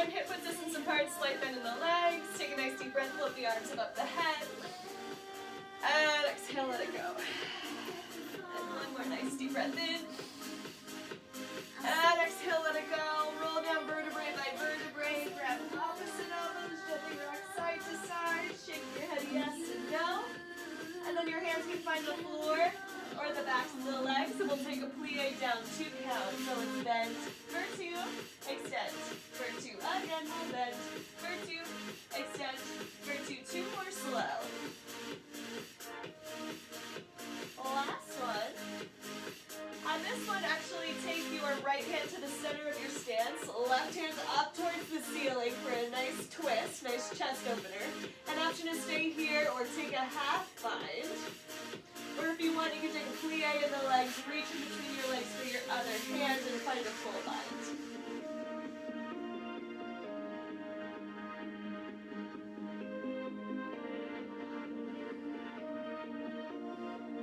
and hip width distance apart, slight bend in the legs. Take a nice deep breath, float the arms above the head. And exhale, let it go. And one more nice deep breath in. And exhale, let it go. Roll down vertebrae by vertebrae. Grab opposite elbows, gently rock side to side. Shake your head yes and no. And then your hands can find the floor or the backs of the legs. So we'll take a plie down 2 counts. So it's bend for 2, extend for 2. Again, we'll bend for 2, extend for 2. 2 more slow. Last one. On this one, actually take your right hand to the center of your stance, left hand up towards the ceiling for a nice twist, nice chest opener. An option is stay here or take a half bind. Or if you want, you can take a plie in the legs, reach in between your legs for your other hand and find a full bind.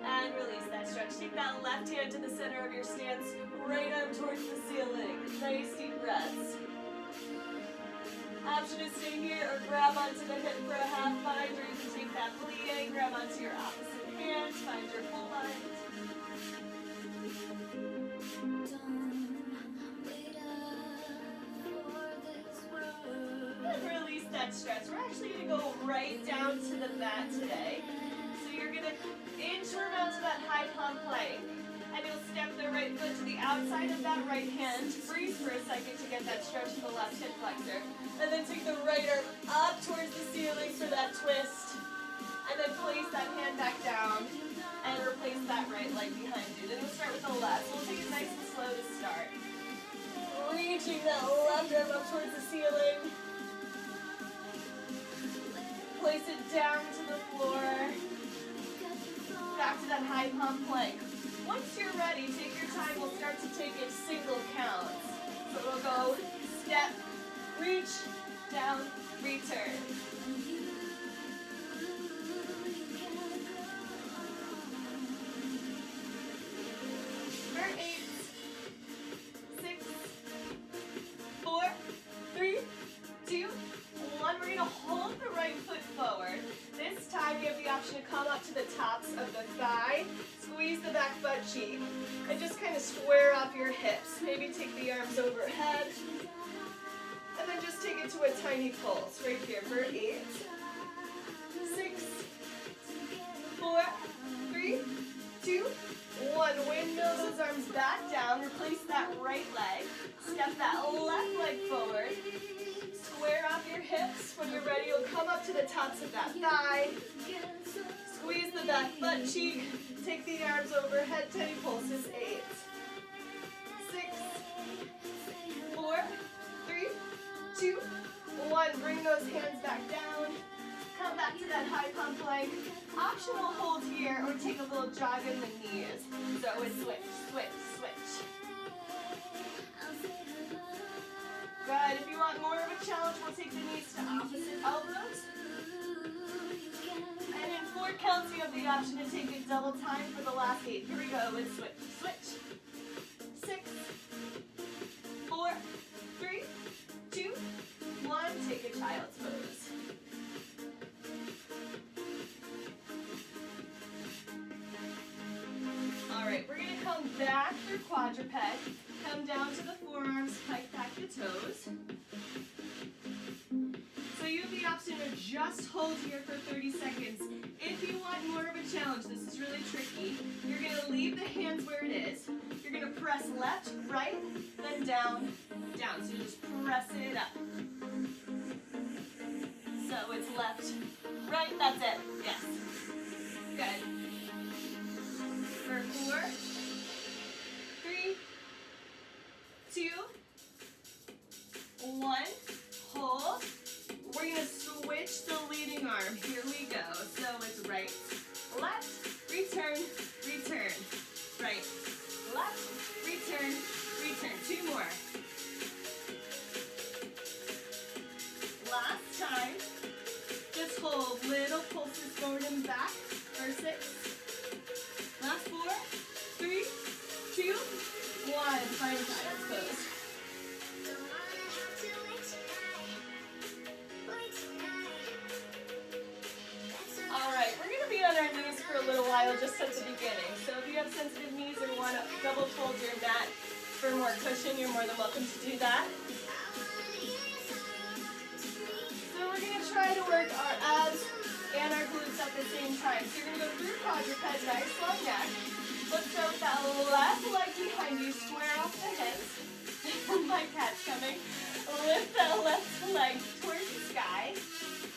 And release that stretch. Take that left hand to the center of your stance, right arm towards the ceiling. Nice deep breaths. Option is stay here or grab onto the hip for a half bind, or you can take that plie, grab onto your opposite hand, find your full bind. And release that stretch. We're actually going to go right down to the mat today. So you're going to inch or mount to that high palm plank, and you'll step the right foot to the outside of that right hand. Breathe for a second to get that stretch to the left hip flexor. And then take the right arm up towards the ceiling for that twist. And then place that hand back down and replace that right leg behind you. Then we'll start with the left. So we'll take it nice and slow to start. Reaching that left arm up towards the ceiling. Place it down to the floor. Back to that high palm plank. Once you're ready, take your time. We'll start to take it single counts. So we'll go step, reach, down, return. For 8, 6, 4, 3, 2, 1. We're going to hold the right foot forward. This time you have the option to come up to the tops of the thigh, squeeze the back butt cheek, and just kind of square off your hips. Maybe take the arms overhead, and then just take it to a tiny pulse right here for 8, 6, 4, 3, 2, 1. Window those arms back down, replace that right leg, step that left leg forward, square off your hips. When you're ready, you'll come up to the tops of that thigh, squeeze the back butt cheek, take the arms overhead, tiny pulses. 8, 6, 4, 3, 2, 1. Bring those hands back down. Come back to that high palm plank. Optional hold here or take a little jog in the knees. So it's switch, switch, switch. Good. If you want more of a challenge, we'll take the knees to opposite elbows. And in 4 counts, you have the option to take it double time for the last 8. Here we go with switch, switch. 6, 4, 3, 2, 1. Take a child's pose. All right, we're going to come back through quadruped, come down to the forearms, pike back the toes. So you have the option to just hold here for 30 seconds. If you want more of a challenge, this is really tricky. You're going to leave the hands where it is. You're going to press left, right, then down, down. So you just press it up. So it's left, right, that's it. Yes. Good. For 4, 3, 2, 1. Hold. We're going to switch the leading arm. Here we go. So it's right, left, return, return. Right, left, return, return. 2 more. Last time. Just hold little pulses forward and back. For 6. Last 4, 3, 2, 1. Find child's pose. style just at the beginning. So if you have sensitive knees or want to double fold your mat for more cushion, you're more than welcome to do that. So we're going to try to work our abs and our glutes at the same time. So you're going to go through quadruped, nice long neck. Let's start with that left leg behind you, square off the hips. My cat's coming. Lift that left leg towards the sky.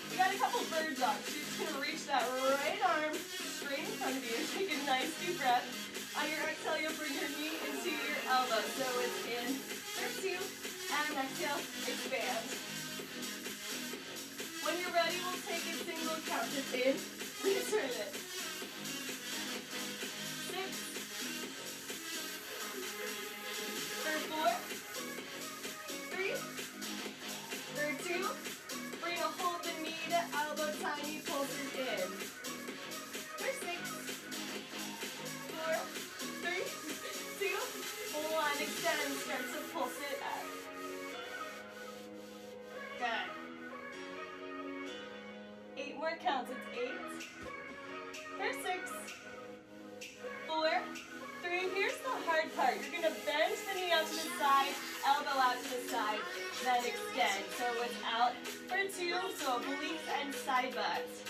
We got a couple bird dogs. You're just going to reach that right arm straight in front of you. Take a nice deep breath. On your exhale, you'll bring your knee into your elbow. So it's in for 2, and exhale, expand. When you're ready, we'll take a single count. It's in, return it. 6, for 4, 3, for 2. We're going to hold the knee to elbow, tiny pulses in. For 6, 4, 3, 2, 1. Extend, start to pulse it up. Good. 8 more counts. It's 8, for 6, 4, 3. Here's the hard part. You're going to bend the knee out to the side, elbow out to the side, then extend. So it's out for 2, so obliques and side butts.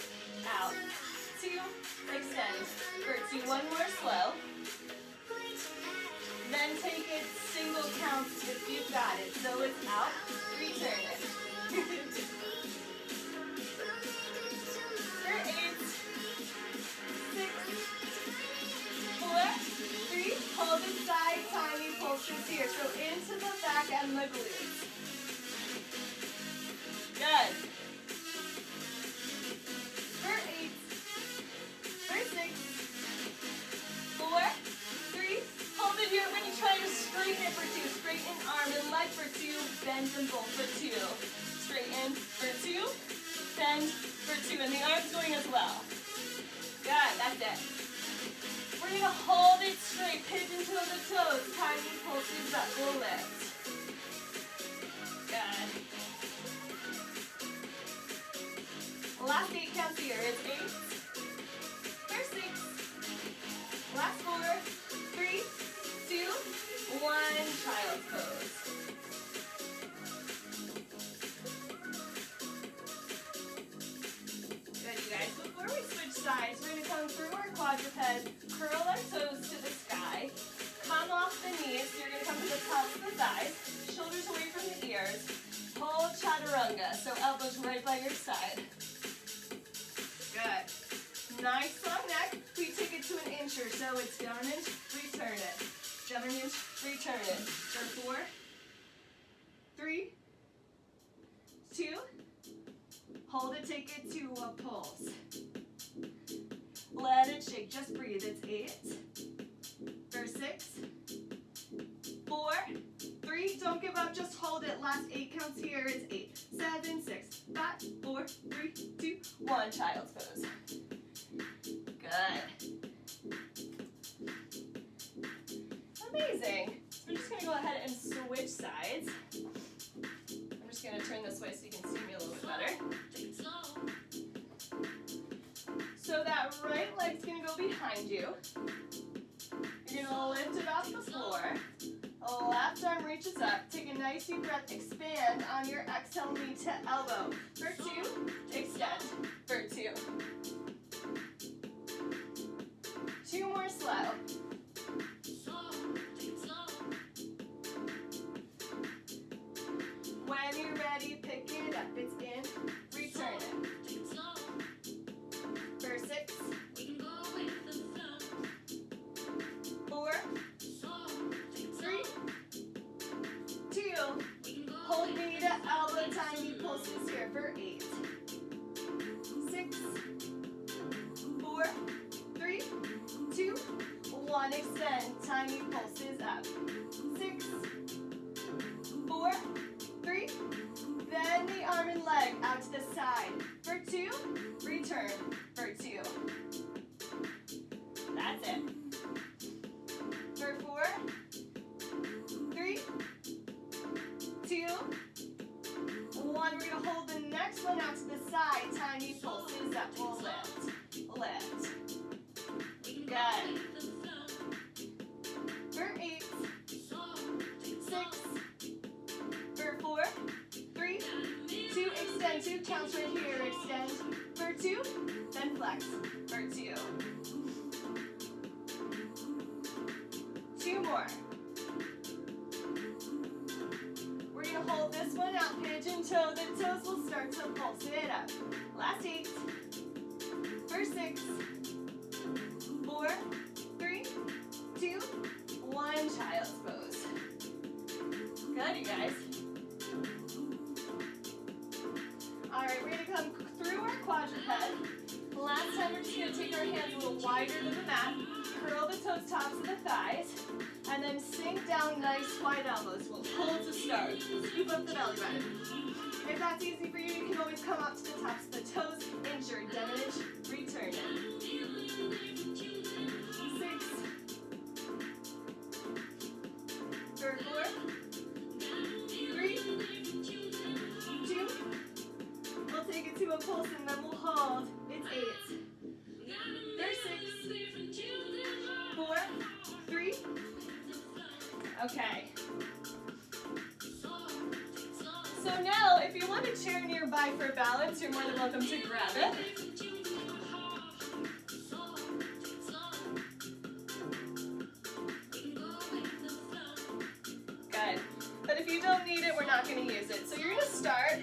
Out, 2, extend. For 2, one more slow. Then take it single counts if you've got it. So it's out, return it. For 8, 6, 4, 3, hold it side, tiny pulses here. So into the back and the glutes. Good. For 8, for 6, 4, 3, hold it here. When you try to straighten it for 2, straighten arm and leg for 2, bend and pull for 2. Straighten for 2, bend for 2, and the arm's going as well. Good, that's it. We're going to hold it straight, pigeon toe the toes, tiny pulses up, we'll lift. Good. Last 8 counts here. It's 8, for 6, last 4, 3, 2, 1, child's pose. Good, you guys. Before we switch sides, we're going to come through our quadruped, curl our toes to the sky, come off the knees. So you're going to come to the tops of the thighs, shoulders away from the ears, hold chaturanga, so elbows right by your side. Good. Nice long neck. We take it to an incher, so it's down an inch, return it. Down an inch, return it. For 4, 3, 2, hold it, take it to a pulse. Let it shake, just breathe. It's 8, for 6, 4, 3, don't give up, just hold it. Last 8 counts here. It's 8, 7, 6, 5, 4, 3, 2, 1, child's pose. Good. Amazing. So we're just going to go ahead and switch sides. I'm just going to turn this way so you can see me a little bit better. So that right leg's going to go behind you. You're going to lift it off the floor. Left arm reaches up. Take a nice deep breath. Expand on your exhale, knee to elbow. For 2, extend. For 2. 2 more slow. When you're ready, pick it up. It's in. Return it. For 6, 4, 3, 2. Hold knee to elbow, tiny pulses here. For 8, 6, 4, 3, 2, 1. Extend, tiny pulses up. 6, 4, 3. Bend the arm and leg out to the side. For 2, return. For 2. That's it. For 4, 3, 2, 1. We're going to hold the next one out to the side. Tiny pulses up. We'll lift. Lift. Good. For 8, 6, for 4, 3, 2, extend 2 counts right here, extend for 2, then flex for 2. 2 more. We're going to hold this one out, pigeon toe. The toes will start to pulse it up. Last 8. For 6. 4, 3, 2, 1. Child's pose. Good, you guys. All right, we're going to come through our quadruped. Last time, we're just going to take our hands a little wider than the mat. Curl the toes, tops of the thighs, and then sink down nice wide elbows. We'll pull to start. Scoop up the belly button. If that's easy for you, you can always come up to the tops of the toes, inch or diminish, return it. 6, for 4, 3, 2, we'll take it to a pulse and then we'll hold. It's 8. There's 6, 4, 3. Okay. So now, if you want a chair nearby for balance, you're more than welcome to grab it. Good. But if you don't need it, we're not going to use it. So you're going to start,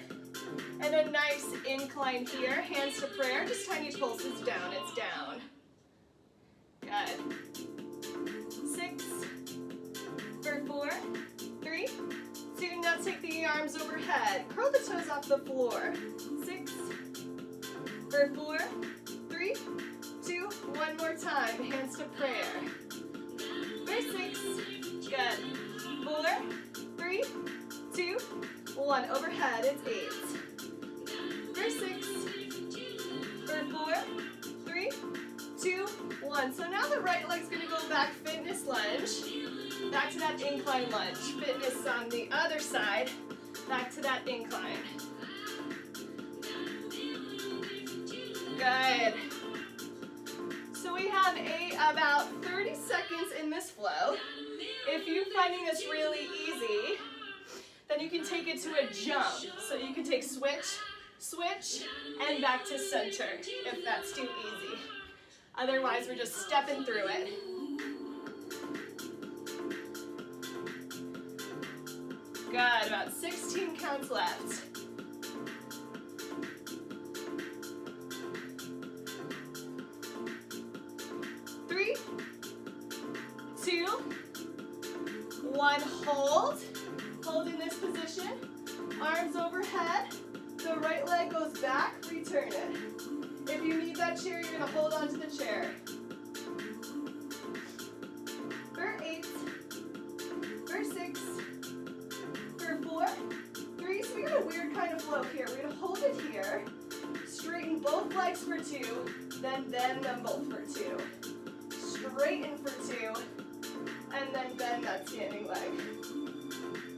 and a nice incline here, hands to prayer, just tiny pulses down. It's down. Good. 6, for 4, 3, 2, now take the arms overhead. Curl the toes off the floor. 6, for 4, 3, 2, one more time, hands to prayer. For 6, good. 4, 3, 2, 1, overhead, it's 8. For 6, for 4, 3, 2, 1. So now the right leg's gonna go back, fitness lunge. Back to that incline lunge. Fitness on the other side. Back to that incline. Good. So we have about 30 seconds in this flow. If you're finding this really easy, then you can take it to a jump. So you can take switch, switch, and back to center if that's too easy. Otherwise, we're just stepping through it. Good, about 16 counts left. Three, 2, 1, hold. Hold in this position. Arms overhead. The right leg goes back, return it. If you need that chair, you're gonna hold on to the chair. For 8, for 6, for 4, 3, so we got a weird kind of flow here. We're gonna hold it here, straighten both legs for 2, then bend them both for 2. Straighten for 2, and then bend that standing leg.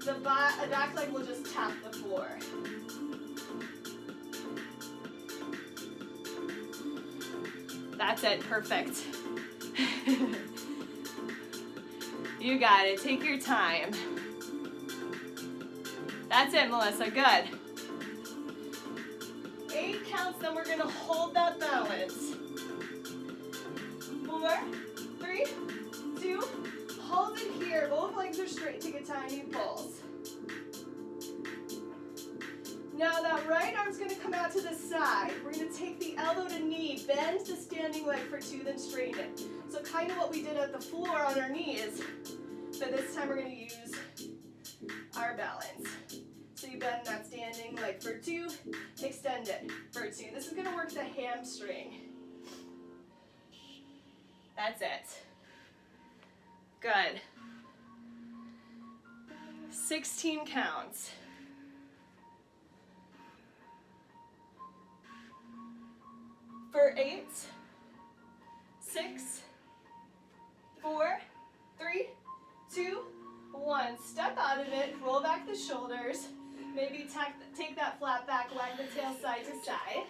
The back leg will just tap the floor. That's it, perfect. You got it, take your time. That's it, Melissa, good. 8 counts, then we're gonna hold that balance. 4, 3, 2, hold it here. Both legs are straight, take a tiny pulse. Now that right arm's gonna come out to the side. We're gonna take the elbow to knee, bend the standing leg for 2, then straighten it. So kind of what we did at the floor on our knees, but this time we're gonna use our balance. So you bend that standing leg for 2, extend it for 2. This is gonna work the hamstring. That's it. Good. 16 counts. For 8, 6, 4, 3, 2, 1. Step out of it, roll back the shoulders. Make maybe take that flat back, wag the tail side to side.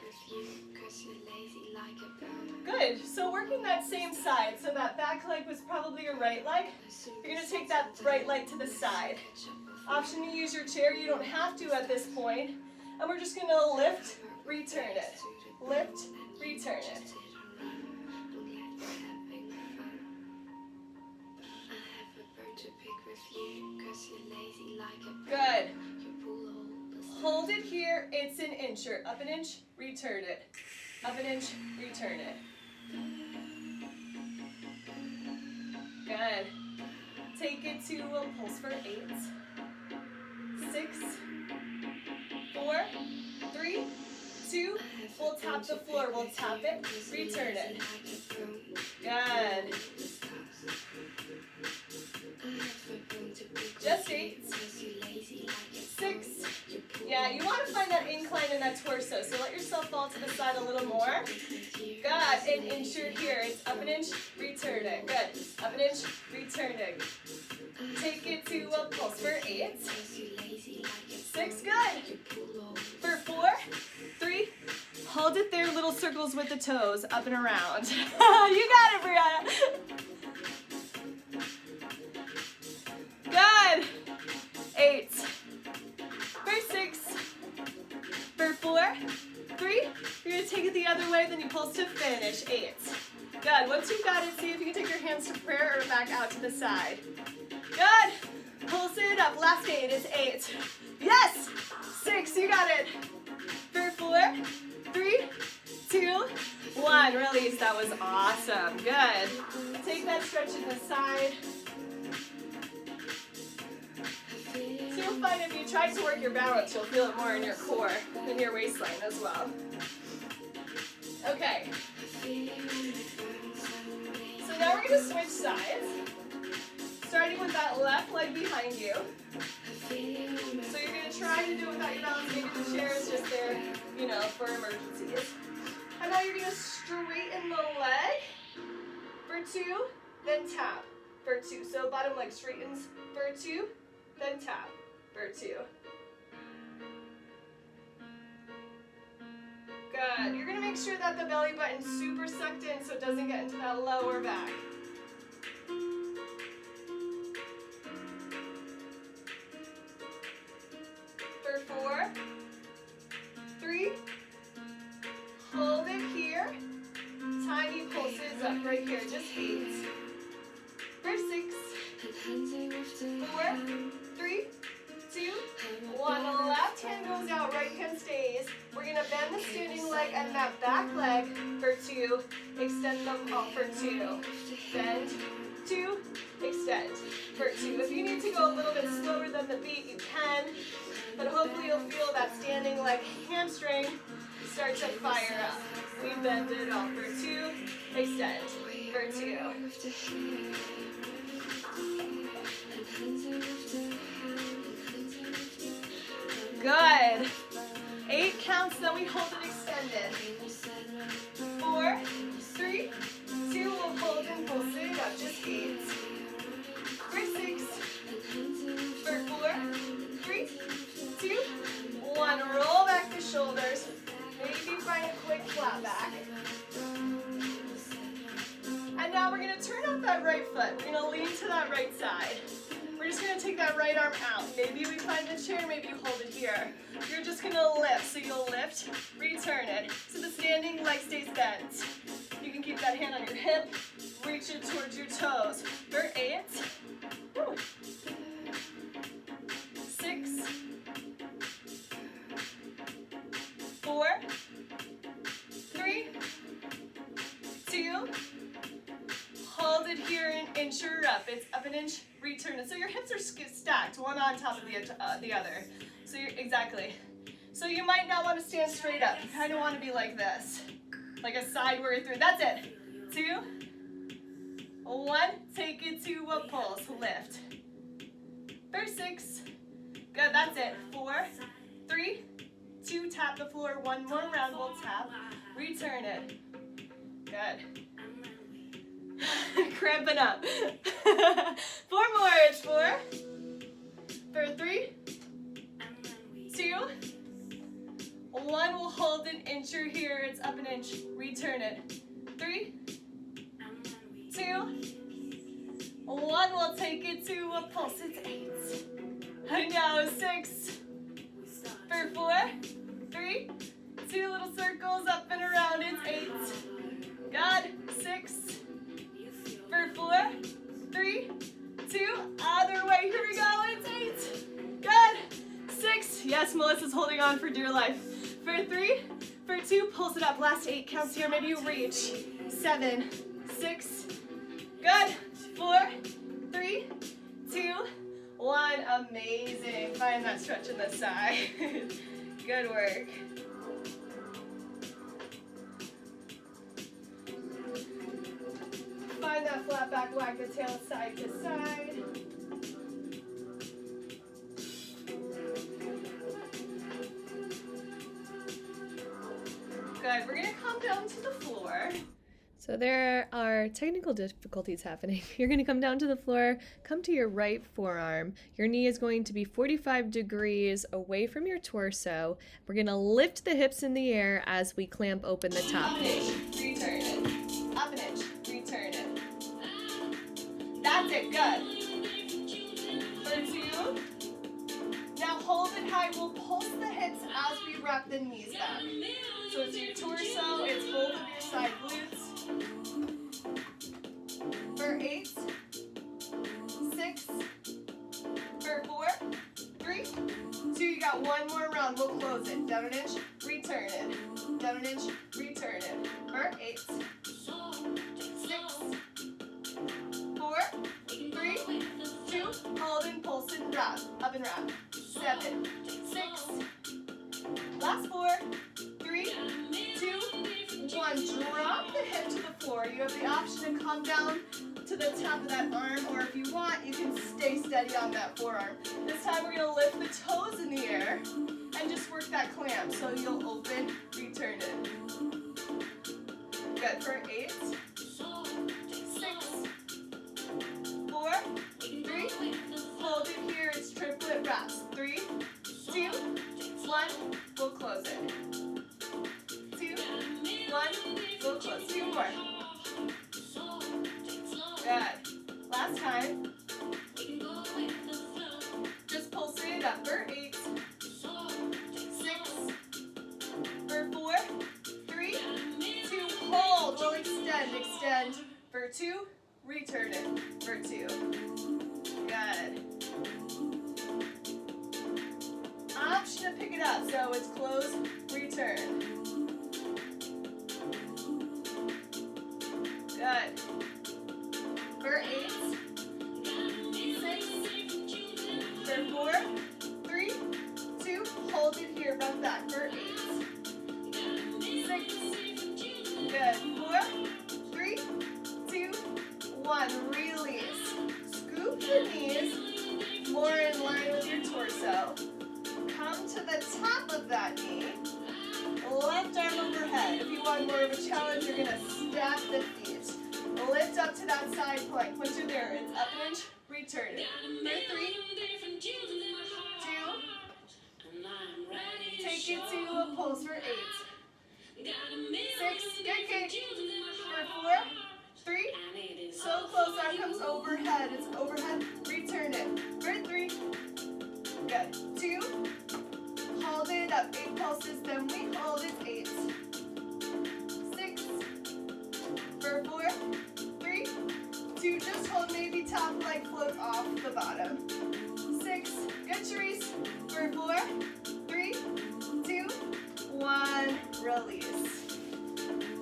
Good, so working that same side, so that back leg was probably your right leg. You're gonna take that right leg to the side. Option to use your chair, you don't have to at this point. And we're just gonna lift, return it. Lift, return it. Good. Hold it here, it's an incher. Up an inch, return it. Up an inch, return it. Good. Take it to a pulse for 8, 6, 4, 3, 2. We'll tap the floor. We'll tap it, return it. Good. Just 8, 6. Yeah, you want to find that incline in that torso, so let yourself fall to the side a little more. Good, and insert here. It's up an inch, return it. Good, up an inch, return it. Take it to a pulse for 8, 6, good. For 4, 3, hold it there, little circles with the toes, up and around. You got it, Brianna. Good. 8. For 6. For 4. 3. You're going to take it the other way, then you pulse to finish. 8. Good. Once you've got it, see if you can take your hands to prayer or back out to the side. Good. Pulse it up. Last 8 is 8. Yes. 6. You got it. For 4. 3. 2. 1. Release. That was awesome. Good. Take that stretch to the side. So you'll find if you try to work your balance, you'll feel it more in your core than your waistline as well. Okay. So now we're going to switch sides, starting with that left leg behind you. So you're going to try to do it without your balance. Maybe the chair is just there, you know, for emergencies. And now you're going to straighten the leg for 2, then tap for 2. So bottom leg straightens for 2, then tap for 2. Good. You're going to make sure that the belly button's super sucked in so it doesn't get into that lower back. For 4, 3, hold it here. Tiny pulses up right here, just 8. For 6, 4, 3, 2, 1. Left hand goes out, right hand stays. We're going to bend the standing leg and that back leg for 2. Extend them up for 2. Bend, 2, extend for 2. If you need to go a little bit slower than the beat, you can. But hopefully you'll feel that standing leg hamstring start to fire up. We bend it off for 2, extend for 2. Good. 8 counts, then we hold it extended. 4, 3, 2, we'll hold and pulse it up, just 8. For 6, for 4, 3, 2, 1. Roll back the shoulders. Maybe find a quick flat back. And now we're going to turn out that right foot. We're going to lean to that right side. We're just going to take that right arm out. Maybe we find the chair, maybe you hold it here. You're just going to lift. So you'll lift, return it. So the standing leg stays bent. You can keep that hand on your hip, reach it towards your toes. For 8, 6, 4, 3, 2, hold it here and inch her up. It's up an inch, return it. So your hips are stacked, one on top of the other. So you're, exactly. So you might not want to stand straight up. You kind of want to be like this, like a side warrior 3. That's it. 2, 1. Take it to a pulse. Lift. For 6. Good. That's it. 4, 3, 2. Tap the floor. One more round. We'll tap. Return it. Good. Cramping up. 4 more. It's 4. For 3, 2, 1, we'll hold an incher here. It's up an inch. Return it. 3, 2, 1. We'll take it to a pulse. It's 8. And now 6. For 4, 3, 2 little circles up and around. It's 8. Good. 6. For 4, 3, 2. Other way. Here we go. It's 8. Good. 6. Yes, Melissa's holding on for dear life. For 3, for 2, pulse it up. Last 8 counts here. Maybe you reach. 7, 6. Good. 4, 3, 2, 1. Amazing. Find that stretch in the side. Good work. Find that flat back, wag the tail side to side. Good. We're going to come down to the floor. So there are technical difficulties happening. You're going to come down to the floor, come to your right forearm. Your knee is going to be 45 degrees away from your torso. We're going to lift the hips in the air as we clamp open the top. Up an inch, return it. Up an inch, return it. That's it, good. For 2. Now hold it high. We'll pulse the hips as we wrap the knees back. So it's your torso, it's both of your side glutes. For 8, 6, for 4, 3, 2, you got 1 more round, we'll close it. Down an inch, return it. Down an inch, return it. For 8, 6, 4, 3, 2, hold and pulse and wrap, up and wrap. 7, 6, last 4, 3, 2, 1. Drop the hip to the floor. You have the option to come down to the top of that arm, or if you want, you can stay steady on that forearm. This time we're going to lift the toes in the air and just work that clamp. So you'll open, return it. Good. For 8, 6, 4, 3, hold it here. It's triplet wraps. 3, 2, 1, we'll close it. 2, 1, we'll close. 2 more. Good. Last time. Just pulse it up. For 8, 6, for 4, 3, 2, hold. We'll extend, extend. For 2, return it. For 2. Good. Option to pick it up. So it's close, return. Good. For 8, 6, for 4, 3, 2, hold it here, run back. For 8, 6, good. 4, 3, 2, 1, release. Scoop the knees more in line with your torso. Come to the top of that knee. Left arm overhead. If you want more of a challenge, you're going to stack the feet. Lift up to that side plank. Once you're there, it's up an inch, return it. For 3, 2, take it to a pulse. For 8, 6, good kick. For 4, 3, so close, arm comes overhead. It's overhead, return it. For 3, good. 2, hold it up. 8 pulses, then we hold it. 8, 6, for 4, 3, 2, just hold, maybe top leg floats off the bottom. 6, good, Charisse. For 4, 3, 2, 1, release.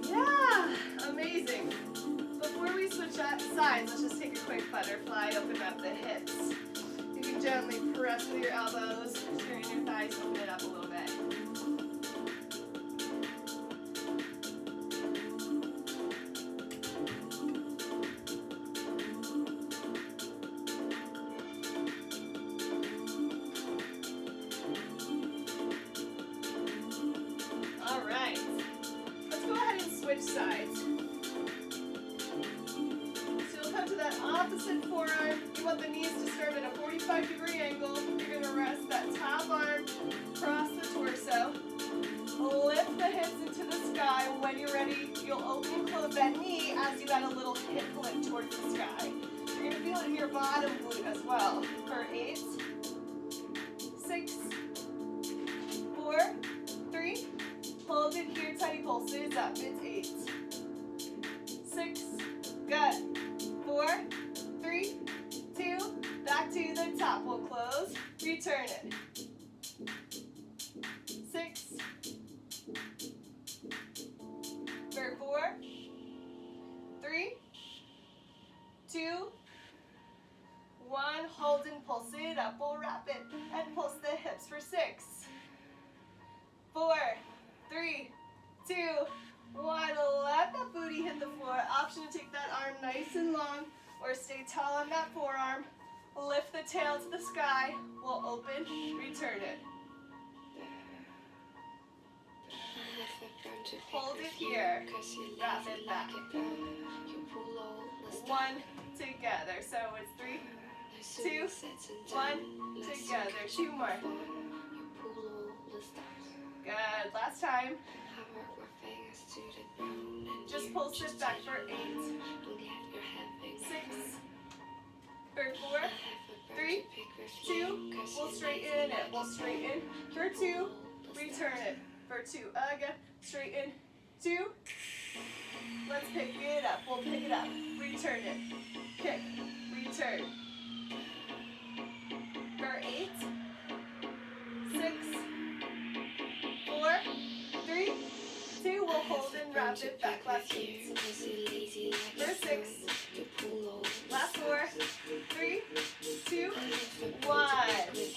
Yeah, amazing. Before we switch sides, let's just take a quick butterfly, open up the hips. You can gently press with your elbows, turn your thighs, open it up a little bit. All right, let's go ahead and switch sides. So you'll come to that opposite forearm. You want the knees to start at a 45-degree angle. You're going to rest that 3, you'll open and close that knee as you add a little hip lift towards the sky. You're going to feel it in your bottom glute as well. For 8, 6, 4, 3, hold it here, tiny pulses up, it's 8, 6, good, 4, 3, 2, back to the top, we'll close, return it, 6, for 4, 3, 2, 1, hold and pulse it up, we'll wrap it, and pulse the hips for 6, 4, 3, 2, 1, let that booty hit the floor. Option to take that arm nice and long or stay tall on that forearm. Lift the tail to the sky. We'll open, return it. Hold it here. Wrap it back. 1 together. So it's 3, 2, 1 together. 2 more. Good. Last time. Just pulse it back for 8, 6, for 4, 3, 2, we'll straighten it. We'll straighten for 2, return it for 2. Again, straighten, 2. Let's pick it up. We'll pick it up. Return it. Kick, return. For 8, 6, 4, 3, 2, we'll hold and wrap it back. Last 8. For 6. Last 4. 3, 2, 1.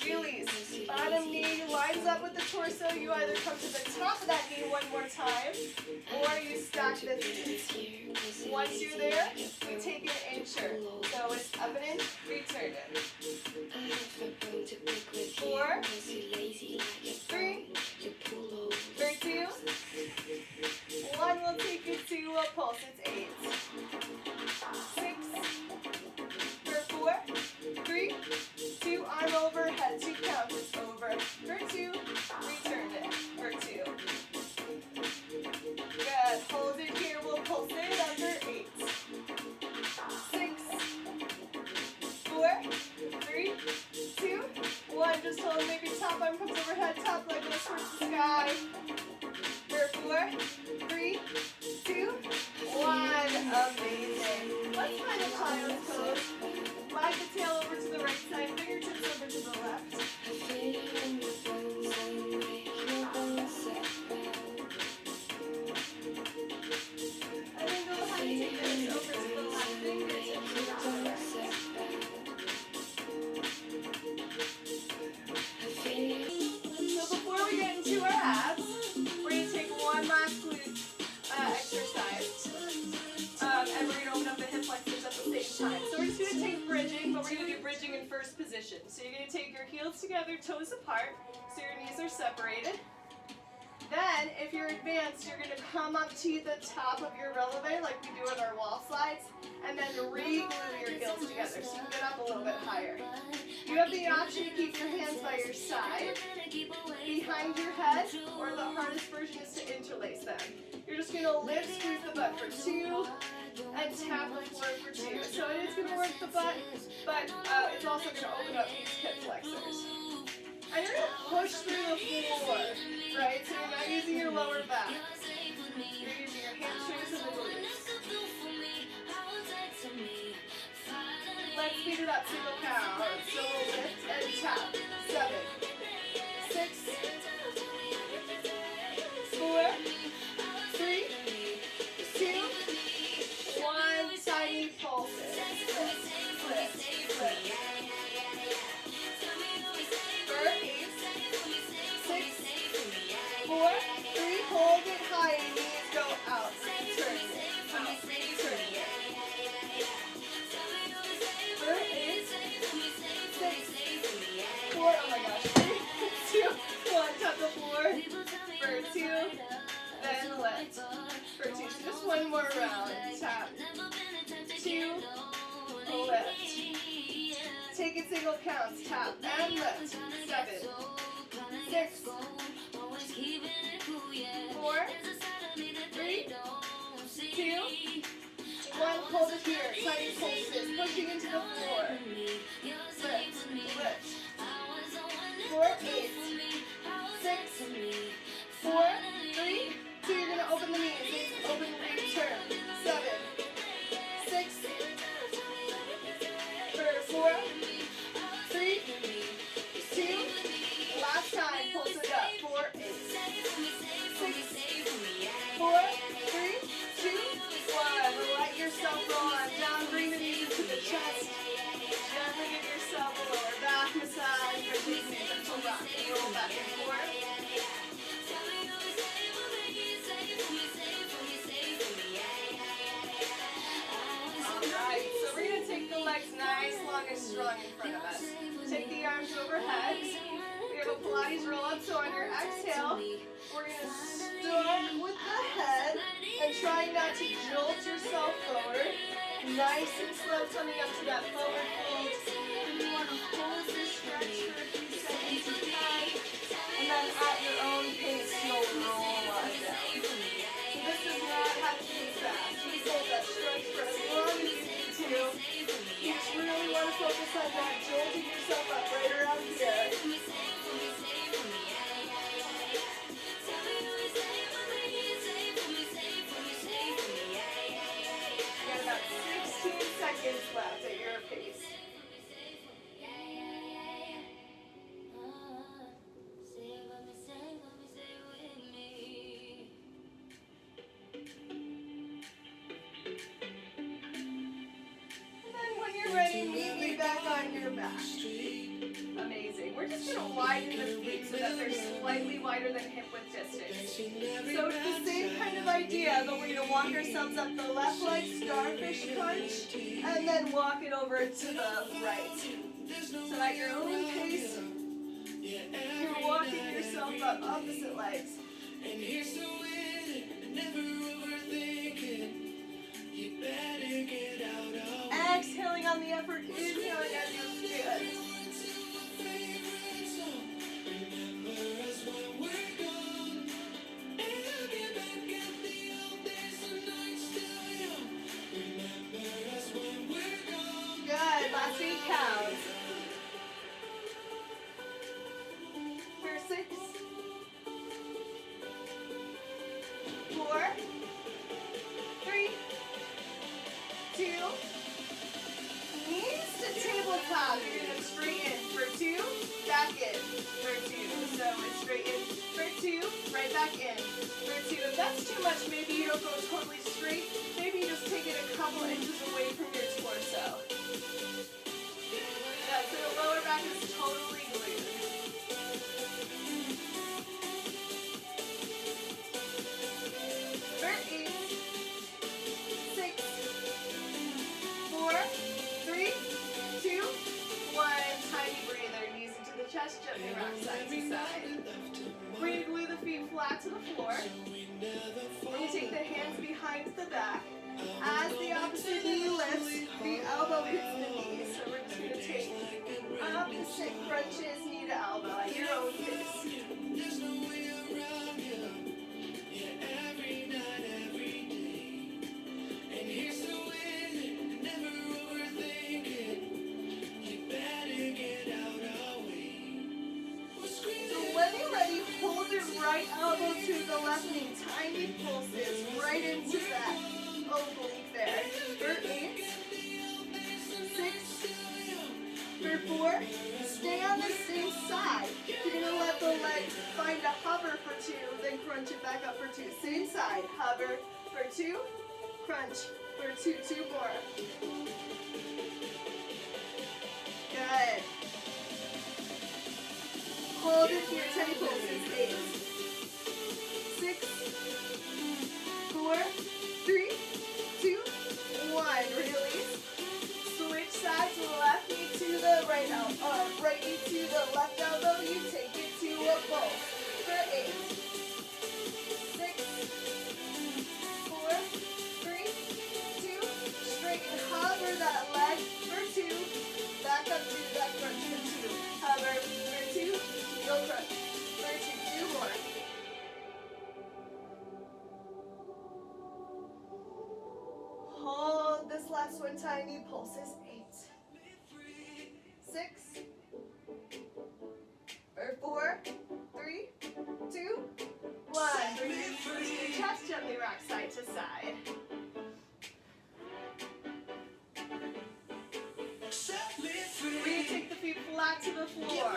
Release. Bottom knee lines up with the torso. You either come to the top of that knee one more time, or you stack the feet. Once you're there, take an incher. So it's up and in, return it. 4, 3, for 2, 1, we'll take it to a pulse, it's 8, 6, for 4, 3, 2, arm overhead, 2 counts, it's over, for 2, return it, for 2, good, hold it here, we'll pulse it under 8, 6, 4, 3, 2, 1, just hold, maybe top arm comes overhead, top leg goes towards the sky, for 4, 3, 2, 1, amazing. Let's find a child's pose. Slide the tail over to the right side, fingertips over to the left. And then go ahead and take this over to the left, fingertips to the right. So before we get into our abs, we're going to take one last glute exercise. And we're going to open up the hip flexors at the same time. So we're just going to take bridging, but we're going to do bridging in first position. So you're going to take your heels together, toes apart, so your knees are separated. Then, if you're advanced, you're going to come up to the top of your releve like we do with our wall slides, and then re-glue your heels together so you can get up a little bit higher. You have the option to keep your hands by your side, behind your head, or the hardest version is to interlace them. You're just going to lift, squeeze the butt for 2, and tap the floor for 2. So it is going to work the butt, but it's also going to open up these hip flexors. And you're going to push through the floor, right? So you're not using your lower back. You're using your hamstrings and the glutes. Let's speed it up, single count. So we'll lift and tap. 7, 6, 4, 3, 2, 1. Tiny pulses. Lift, lift, lift. For 8, 6, 4, 3, hold it high and knees go out. Turn it, out, turn it. For 8, 6, 4, oh my gosh, 3, 2, 1, tap the floor. For 2, then lift. For 2, so just one more round. Tap. 2, lift. Take it single counts. Tap and lift. 7, 6, 4, 3, Hold it here. Tiny pulses. Pushing into the floor. Lift. Lift. 4, 8, 6, 4, 3, 2. You're going to open the knees. Open, return. 7, 6, 4, 3, 2. Last time. Pulse it up. 4, 8, 6, 4, 3, 2, 1. Let yourself roll on down. Bring the knees into the chest. Gently give yourself a lower back massage. Bring the knees into rock. Roll back and forth. Alright, so we're going to take the legs nice, long, and strong in front of us. Take the arms overhead. We have a Pilates roll up, so on your exhale, we're going to start with the head and try not to jolt yourself forward. Nice and slow coming up to that forward fold. And you want to hold this stretch for a few seconds if you can. And then at your own pace, you'll roll on down. So this does not have to be fast. You hold that stretch for as long as you need to. You just really want to focus on not jolting yourself up right around here. Seconds left at your pace. And then when you're ready, immediately back on your back. Amazing. We're just going to widen the feet so that they're slightly wider than hip width distance. So it's the same kind of idea, but we're going to walk ourselves up the left leg, starfish crunch, and then walk it over to the right. So at your own pace, you're walking yourself up opposite legs. And here's the win, never overthink it. You better get out of. Exhaling on the effort, inhaling as you feel it. Good, last 8 counts. For 6, 4, 3, 2, knees to tabletop. You're going to straighten for 2, back in for 2. So it's straighten for 2, right back in for 2. If that's too much, maybe you don't go totally straight. Maybe you just take it a couple inches away from your torso. Yeah, so the lower back is totally glued. For 8, 6, 4, 3, 2, 1. Tiny breather. Knees into the chest, gently rock side to side. We're going to glue the feet flat to the floor. We're going to take the hands behind the back. As the opposite knee lifts, the elbow hits the knee. So we're just going to take opposite crunches, knee to elbow at your own pace. There's no way around you. Yeah, every night, every day. And here's the win, never overthink it. You better get out of way. So when you're ready, hold your right elbow to the left knee. Tiny pulses right into that oblique there. For 8, 6, for 4, stay on the same side. You're going to let the leg find a hover for 2, then crunch it back up for 2. Same side, hover for 2, crunch for 2, 2 more. Good. Hold it here, 10 pulses. 8, 6, 4, 3, 2, 1. Release. Switch sides, left knee to the right elbow, right knee to the left elbow. You take it to a bowl. For 8, 6, 4, 3, 2. Straighten, hover that leg for 2. Back up to that crunch for 2. Hover for 2. Go crunch for 2. and tiny pulses. 8, 6, or 4, 3, 2, 1. Bring your chest gently rock side to side. We're going to take the feet flat to the floor.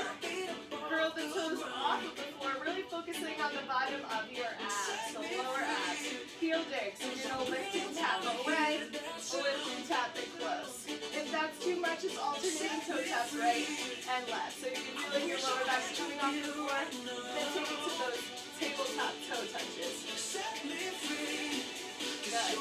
Curl the toes off of the floor, really focusing on the bottom of your abs, so lower abs. Heel dig, so you're going to lift and tap away, lift and tap and close. If that's too much, it's alternating toe taps right and left. So if you're feeling your lower back's coming off the floor, then take it to those tabletop toe touches. Good.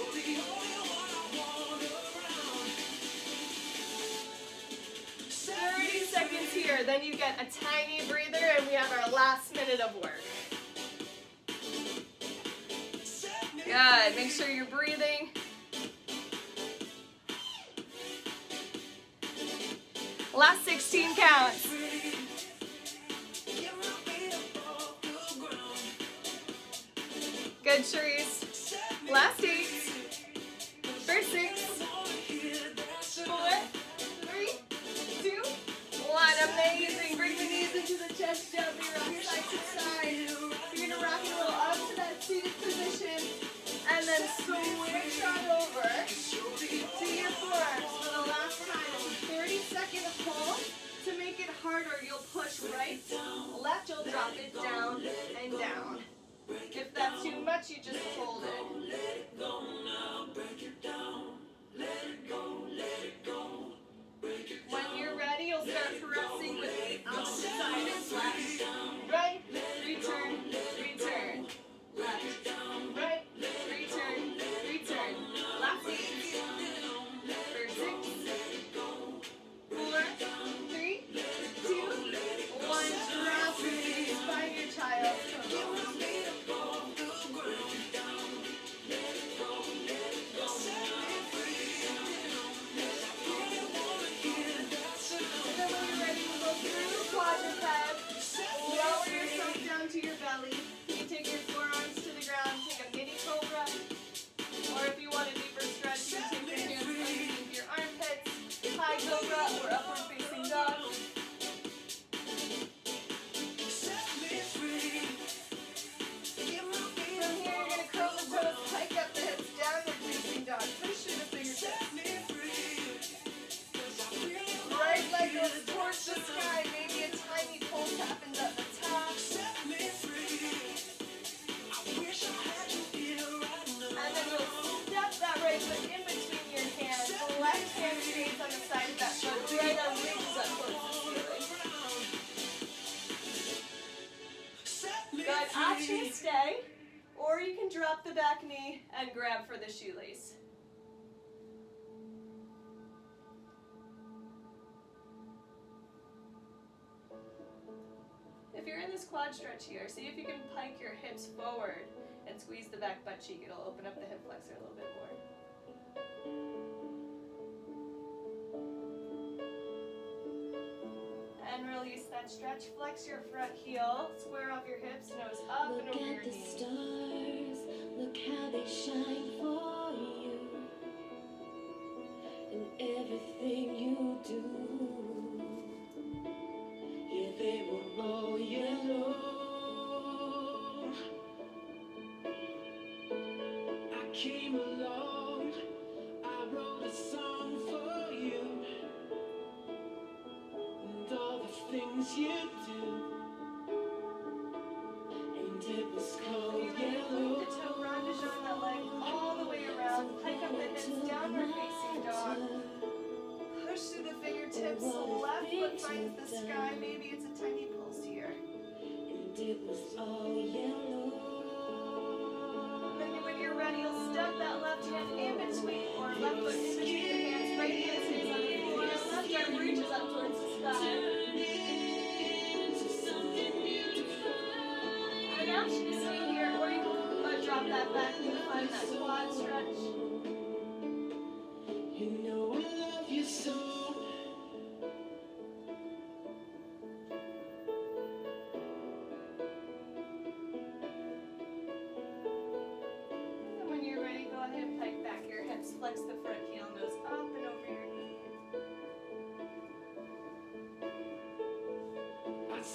30 seconds here, then you get a tiny breather and we have our last minute of work. Good, make sure you're breathing. Last 16 counts. Good, Cherise. Last 8. For 6. 4. 3. 2, 1. Amazing. Bring the knees into the chest, gently rock side to side. You're going to rock a little up to that seated position. And then switch on over to your forearms for the last time. It's a 30-second pull. To make it harder, you'll push right, left, you'll drop it down and down. If that's too much, you just hold it. Let it go now, break it down. Let it go, let it go. When you're ready, you'll start pressing with the opposite side and slash. Right, return, return. Left, right, return, return. Last 8. For 6, 4, 3, 2, 1. Drop your knees, find your child's pose. Lower yourself down to your belly. You can take your forearms to the ground, take a mini cobra. Or if you want a deeper stretch, you can take your hands underneath your armpits, high cobra or upward facing dog. From here, you're going to curl the toes, hike up the hips, downward facing dog. Push through the fingertips. Right leg goes towards the sky, maybe a tiny pull tap into the top. And then you'll step that right foot in between your hands. The left hand stays on the side of that foot. Right arm reaches up towards the ceiling. Good. Option stay, or you can drop the back knee and grab for the shoelace. If you're in this quad stretch here, see if you can pike your hips forward and squeeze the back butt cheek. It'll open up the hip flexor a little bit more. And release that stretch. Flex your front heel. Square off your hips, nose up and over your knees. Look at the stars, look how they shine for you. And everything you do. Yeah, they were all yellow. I came along, I wrote a song for you. And all the things you do. And it was called yellow. The toe rondish on that leg all the way around. Hike up the hips, downward facing dog. Push through the fingertips, left foot finds the sky, maybe it's a tiny pulse here. And it was all yellow. And then when you're ready, you'll step that left hand in between, or left foot in between your hands, right hand stays on the floor, left arm reaches up towards the sky. And now you can stay here, or you can drop that back knee, find that quad stretch. You know I love you so. And when you're ready, go ahead and pike back your hips. Flex the front heel, nose up and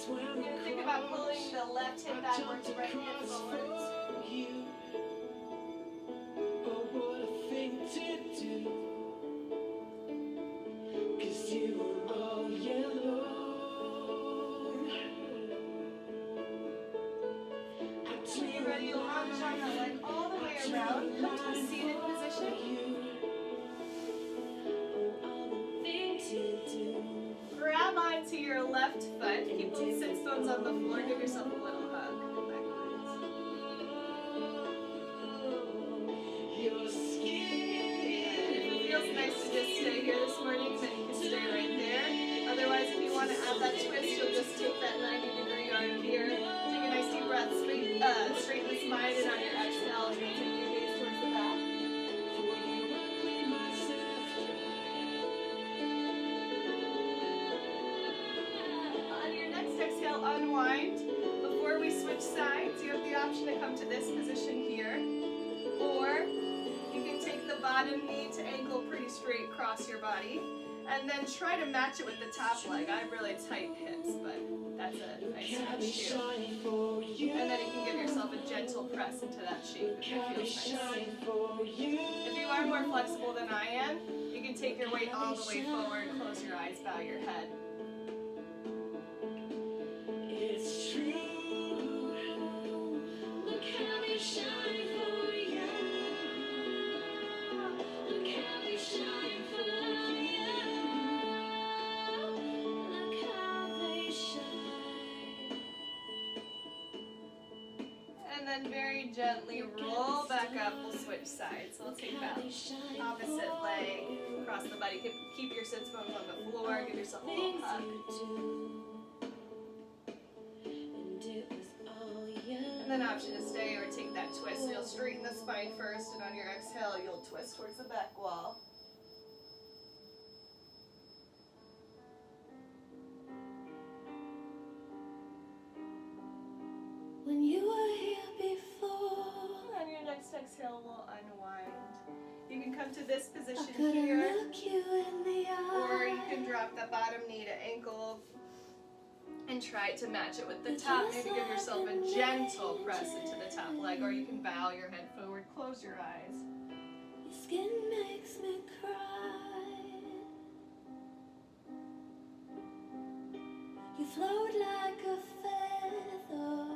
You're going to think about pulling the left hip backwards, right hip forwards. When you're ready, lunge on the leg all the way around. Come to a seated position. Grab onto your left foot. Keep both sit bones on the floor. Give yourself a little hug. If it feels nice to just stay here this morning, then you can stay right there. Otherwise, if you want to add that twist, you'll just take that 90-degree arm here. Take a nice deep breath, straighten the spine, and on your exhale, you're going to take your gaze towards the back. On your next exhale, unwind. Before we switch sides, you have the option to come to this position here, or you can take the bottom knee to ankle pretty straight across your body, and then try to match it with the top leg. I have really tight hips, but that's a nice switch too. And then you can give yourself a gentle press into that shape if it feels nice. If you are more flexible than I am, you can take your weight all the way forward, close your eyes, bow your head. It's true. Look how we shine for you. Look how we shine for you. Look how they shine. And then very gently roll back up. We'll switch sides. So we'll take that opposite leg across the body. Keep your sits bones on the floor. Give yourself a little hug. And then option to stay or take that twist. So you'll straighten the spine first, and on your exhale, you'll twist towards the back wall. When you were here before. On your next exhale, we'll unwind. You can come to this position here, or you can drop the bottom knee to ankle and try to match it with the top. Maybe give yourself a gentle press into the top leg, or you can bow your head forward, close your eyes. Your skin makes me cry. You float like a feather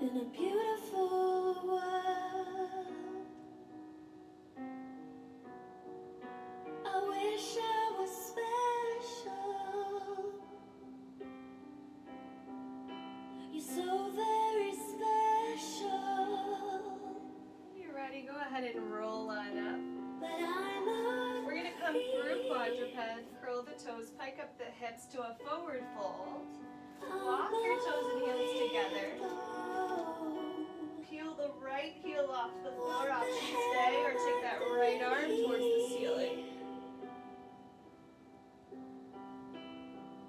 in a beautiful world. I wish I was special. You're so very special. You're ready, go ahead and roll on up. But I'm not. We're going to come through quadruped, curl the toes, pike up the hips to a forward fold. Walk your toes and heels together. Peel the right heel off the floor, option to stay, or take that right arm towards the ceiling.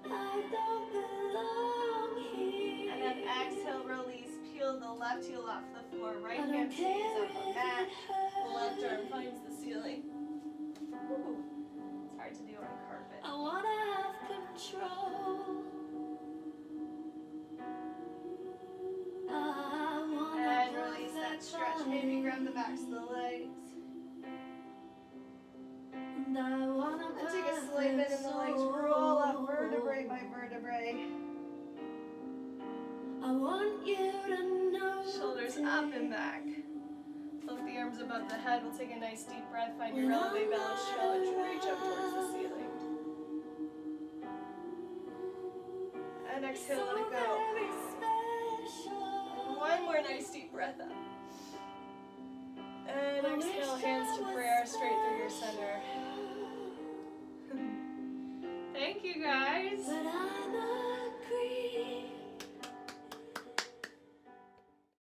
I don't belong here. And then exhale, release, peel the left heel off the floor, right hand stays on the mat, left arm finds the ceiling. Ooh, it's hard to do on carpet. I want to have control. And release that stretch. Maybe grab the backs of the legs. And take a slight bend in the legs. Roll up vertebrae by vertebrae. I want you to know. Shoulders up and back. Lift the arms above the head. We'll take a nice deep breath. Find your elevate bellow stretch. Reach up towards the ceiling. And exhale, let it go. One more nice deep breath up. And exhale, hands to prayer, straight through your center. Thank you, guys.